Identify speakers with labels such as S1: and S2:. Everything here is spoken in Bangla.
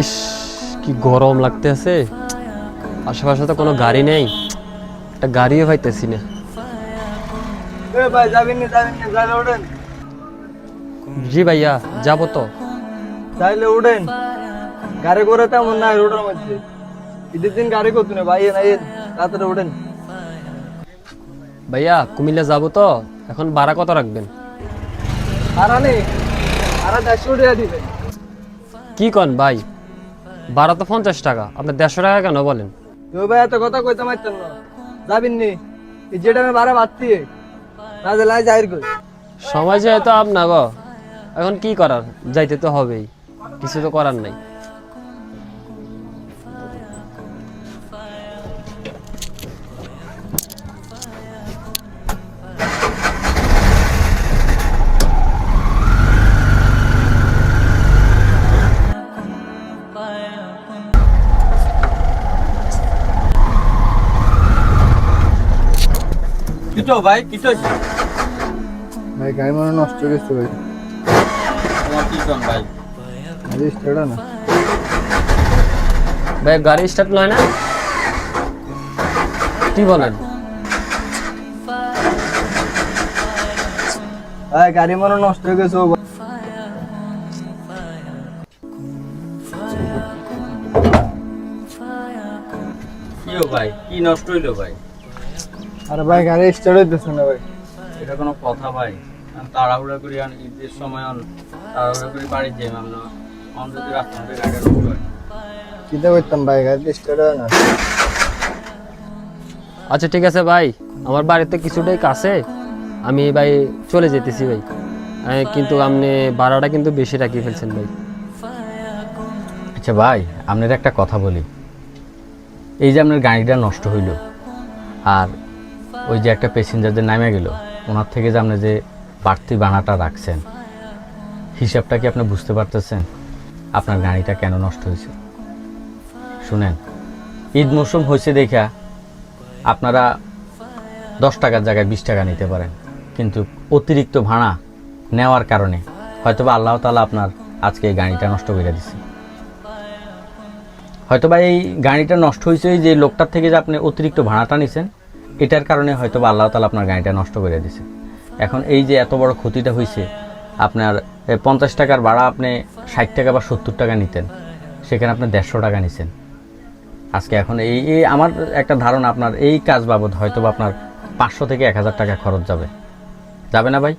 S1: ইস, কি গরম লাগতেছে। আশেপাশে তো কোনো গাড়ি নেই, একটা গাড়িও পাইতেছি না।
S2: ভাই যাবেন না যাইলে উঠেন।
S1: জি ভাইয়া, যাবো তো।
S2: যাইলে উঠেন, গাড়ি করে তেমন নাই রোডের মধ্যে। ঈদের দিন গাড়ি করতো না ভাই, নাই রাত্রে উঠেন।
S1: ভাইয়া কুমিল্লা যাবো তো, এখন ভাড়া কত রাখবেন?
S2: ভাড়া নেই, ভাড়া 150 টাকা দিবেন।
S1: কি কন ভাই, ভাড়া তো 50 টাকা, আপনার 150 টাকা কেন বলেন?
S2: তুই ভাই এত কথা কইতে পারতেন না। যাবেন নি, যেটা আমি ভাড়া বাড়তি না দিলে যাইর কই।
S1: সময় যেহেতু আপনার গো, এখন কি করার, যাইতে তো হবেই, কিছু তো করার নাই।
S3: কিটো ভাই, কিটো
S2: ভাই গাড়ি মনে নষ্ট হয়ে গেছে ভাই।
S3: তোমার কি কোন ভাই?
S2: গাড়ি স্টার্ট না।
S1: ভাই গাড়ি স্টার্ট নয় না, কি বলেন?
S2: ভাই গাড়ি মনে নষ্ট হয়ে গেছে।
S3: কি ভাই, কি নষ্ট হইলো ভাই?
S2: আরে ভাই গাড়ি স্টার্ট হইতেছে না ভাই।
S3: এটা কোনো কথা ভাই? আমি তাড়াহুড়া করি, ঈদের সময় তাড়াহুড়া করি বাড়ি যাই। আমরা যদি রাস্তা মধ্যে গাড়ি নষ্ট হয়,
S2: কিটা করতাম ভাই, গাড়ি স্টার্ট হয় না।
S1: আচ্ছা ঠিক আছে ভাই, আমার বাড়িতে কিছুটাই কাছে, আমি ভাই চলে যেতেছি ভাই। কিন্তু আপনি ভাড়াটা কিন্তু বেশি রাখি ফেলছেন ভাই।
S3: আচ্ছা ভাই, আপনার একটা কথা বলি। এই যে আপনার গাড়িটা নষ্ট হইল, আর ওই যে একটা প্যাসেঞ্জার যে নামে গেল, ওনার থেকে যে আপনি যে বাড়তি ভাড়াটা রাখছেন, হিসাবটা কি আপনি বুঝতে পারতেছেন? আপনার গাড়িটা কেন নষ্ট হয়েছে? শুনেন, ঈদ মৌসুম হয়েছে দেখা আপনারা 10 টাকার জায়গায় 20 টাকা নিতে পারেন, কিন্তু অতিরিক্ত ভাড়া নেওয়ার কারণে হয়তোবা আল্লাহ তাআলা আপনার আজকে এই গাড়িটা নষ্ট করে দিচ্ছে। হয়তোবা এই গাড়িটা নষ্ট হয়েছে যে লোকটার থেকে যে আপনি অতিরিক্ত ভাড়াটা নিছেন, এটার কারণে হয়তোবা আল্লাহ তাআলা আপনার গাড়িটা নষ্ট করে দিছে। এখন এই যে এত বড় ক্ষতিটা হয়েছে, আপনার 50 টাকার ভাড়া আপনি 60 টাকা বা 70 টাকা নিতেন, সেখানে আপনি 150 টাকা নিছেন আজকে। এখন এই আমার একটা ধারণা, আপনার এই কাজ বাবদ হয়তোবা আপনার 500 থেকে 1000 টাকা খরচ যাবে না ভাই?